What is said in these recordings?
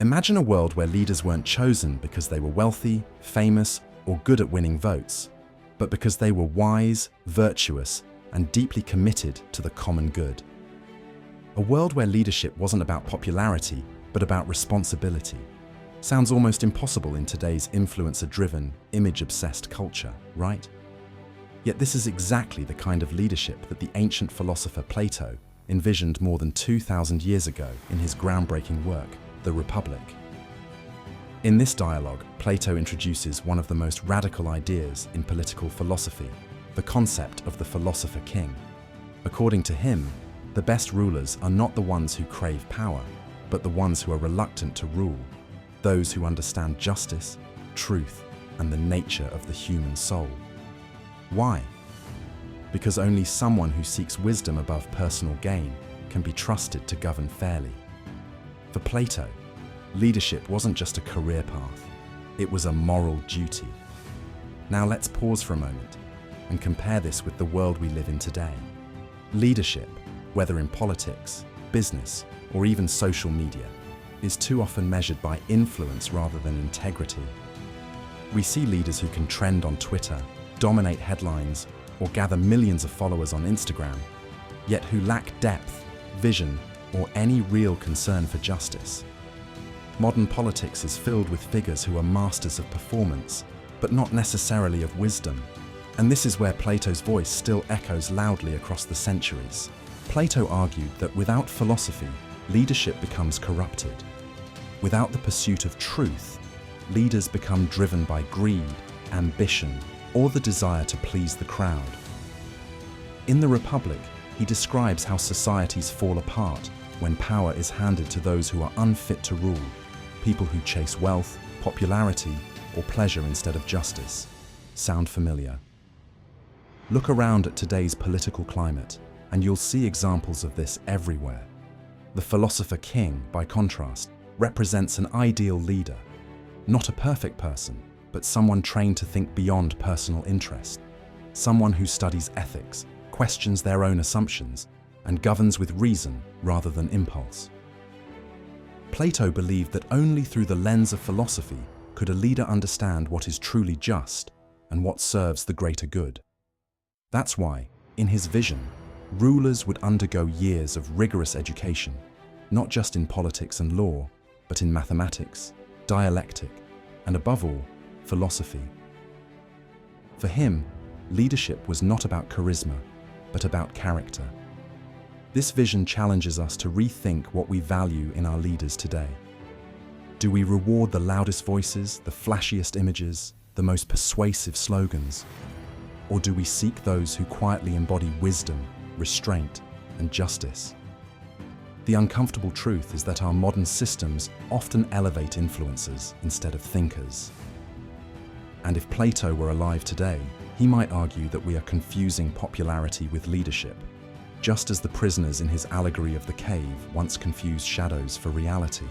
Imagine a world where leaders weren't chosen because they were wealthy, famous, or good at winning votes, but because they were wise, virtuous, and deeply committed to the common good. A world where leadership wasn't about popularity, but about responsibility. Sounds almost impossible in today's influencer-driven, image-obsessed culture, right? Yet this is exactly the kind of leadership that the ancient philosopher Plato envisioned more than 2,000 years ago in his groundbreaking work, The Republic. In this dialogue, Plato introduces one of the most radical ideas in political philosophy, the concept of the philosopher-king. According to him, the best rulers are not the ones who crave power, but the ones who are reluctant to rule, those who understand justice, truth, and the nature of the human soul. Why? Because only someone who seeks wisdom above personal gain can be trusted to govern fairly. For Plato, leadership wasn't just a career path, it was a moral duty. Now let's pause for a moment and compare this with the world we live in today. Leadership, whether in politics, business, or even social media, is too often measured by influence rather than integrity. We see leaders who can trend on Twitter, dominate headlines, or gather millions of followers on Instagram, yet who lack depth, vision, or any real concern for justice. Modern politics is filled with figures who are masters of performance, but not necessarily of wisdom. And this is where Plato's voice still echoes loudly across the centuries. Plato argued that without philosophy, leadership becomes corrupted. Without the pursuit of truth, leaders become driven by greed, ambition, or the desire to please the crowd. In The Republic, he describes how societies fall apart when power is handed to those who are unfit to rule, people who chase wealth, popularity, or pleasure instead of justice. Sound familiar? Look around at today's political climate, and you'll see examples of this everywhere. The philosopher-king, by contrast, represents an ideal leader, not a perfect person, but someone trained to think beyond personal interest, someone who studies ethics, questions their own assumptions, and governs with reason rather than impulse. Plato believed that only through the lens of philosophy could a leader understand what is truly just and what serves the greater good. That's why, in his vision, rulers would undergo years of rigorous education, not just in politics and law, but in mathematics, dialectic, and above all, philosophy. For him, leadership was not about charisma, but about character. This vision challenges us to rethink what we value in our leaders today. Do we reward the loudest voices, the flashiest images, the most persuasive slogans? Or do we seek those who quietly embody wisdom, restraint, and justice? The uncomfortable truth is that our modern systems often elevate influencers instead of thinkers. And if Plato were alive today, he might argue that we are confusing popularity with leadership, just as the prisoners in his allegory of the cave once confused shadows for reality.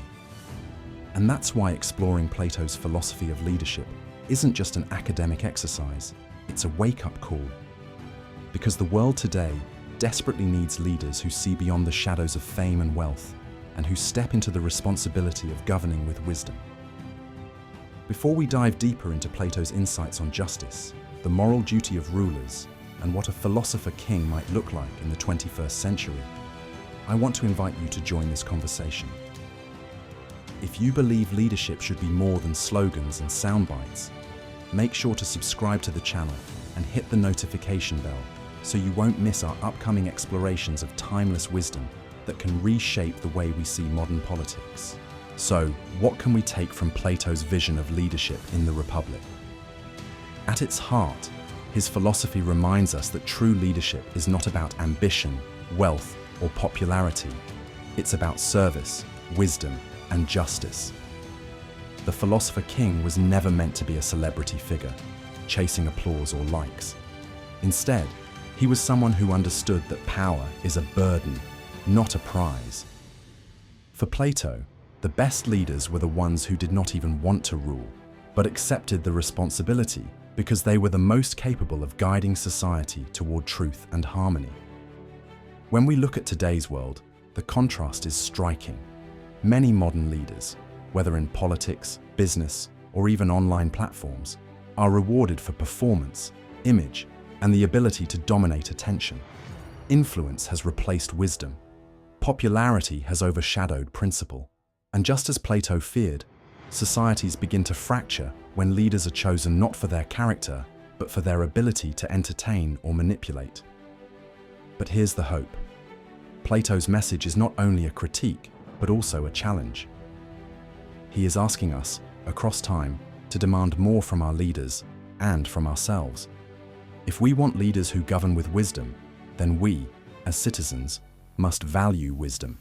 And that's why exploring Plato's philosophy of leadership isn't just an academic exercise, it's a wake-up call. Because the world today desperately needs leaders who see beyond the shadows of fame and wealth, and who step into the responsibility of governing with wisdom. Before we dive deeper into Plato's insights on justice, the moral duty of rulers, and what a philosopher-king might look like in the 21st century, I want to invite you to join this conversation. If you believe leadership should be more than slogans and sound bites, make sure to subscribe to the channel and hit the notification bell so you won't miss our upcoming explorations of timeless wisdom that can reshape the way we see modern politics. So, what can we take from Plato's vision of leadership in the Republic? At its heart, his philosophy reminds us that true leadership is not about ambition, wealth, or popularity. It's about service, wisdom, and justice. The philosopher-king was never meant to be a celebrity figure, chasing applause or likes. Instead, he was someone who understood that power is a burden, not a prize. For Plato, the best leaders were the ones who did not even want to rule, but accepted the responsibility because they were the most capable of guiding society toward truth and harmony. When we look at today's world, the contrast is striking. Many modern leaders, whether in politics, business, or even online platforms, are rewarded for performance, image, and the ability to dominate attention. Influence has replaced wisdom. Popularity has overshadowed principle. And just as Plato feared, societies begin to fracture when leaders are chosen not for their character, but for their ability to entertain or manipulate. But here's the hope. Plato's message is not only a critique, but also a challenge. He is asking us, across time, to demand more from our leaders and from ourselves. If we want leaders who govern with wisdom, then we, as citizens, must value wisdom.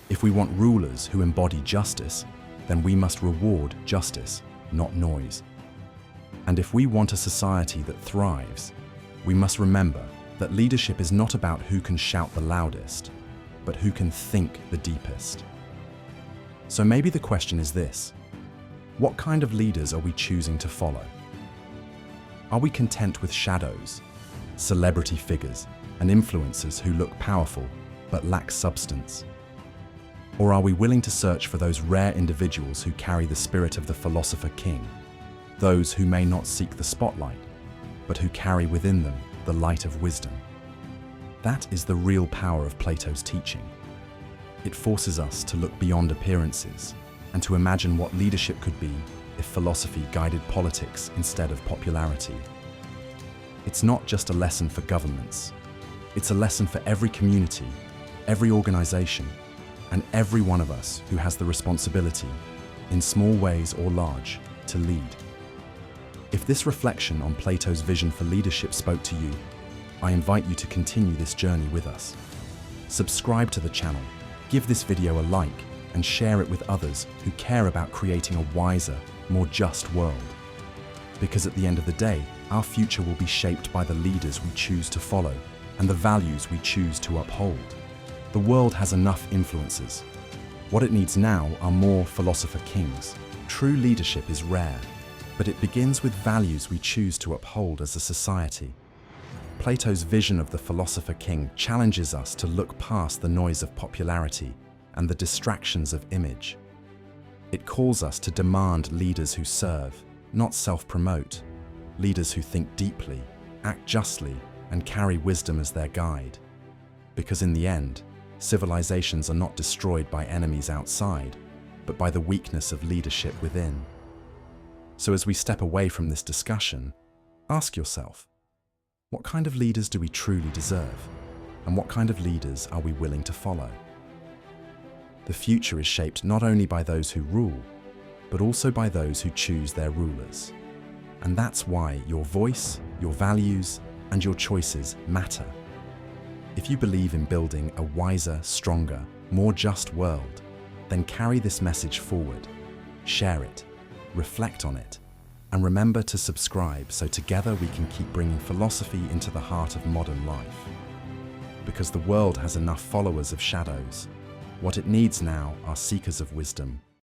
If we want rulers who embody justice, then we must reward justice, not noise. And if we want a society that thrives, we must remember that leadership is not about who can shout the loudest, but who can think the deepest. So maybe the question is this: what kind of leaders are we choosing to follow? Are we content with shadows, celebrity figures, and influencers who look powerful but lack substance? Or are we willing to search for those rare individuals who carry the spirit of the philosopher-king, those who may not seek the spotlight, but who carry within them the light of wisdom? That is the real power of Plato's teaching. It forces us to look beyond appearances and to imagine what leadership could be if philosophy guided politics instead of popularity. It's not just a lesson for governments. It's a lesson for every community, every organization, and every one of us who has the responsibility, in small ways or large, to lead. If this reflection on Plato's vision for leadership spoke to you, I invite you to continue this journey with us. Subscribe to the channel, give this video a like, and share it with others who care about creating a wiser, more just world. Because at the end of the day, our future will be shaped by the leaders we choose to follow and the values we choose to uphold. The world has enough influences. What it needs now are more philosopher-kings. True leadership is rare, but it begins with values we choose to uphold as a society. Plato's vision of the philosopher-king challenges us to look past the noise of popularity and the distractions of image. It calls us to demand leaders who serve, not self-promote, leaders who think deeply, act justly, and carry wisdom as their guide. Because in the end, civilizations are not destroyed by enemies outside, but by the weakness of leadership within. So as we step away from this discussion, ask yourself, what kind of leaders do we truly deserve? And what kind of leaders are we willing to follow? The future is shaped not only by those who rule, but also by those who choose their rulers. And that's why your voice, your values, and your choices matter. If you believe in building a wiser, stronger, more just world, then carry this message forward, share it, reflect on it, and remember to subscribe so together we can keep bringing philosophy into the heart of modern life. Because the world has enough followers of shadows. What it needs now are seekers of wisdom,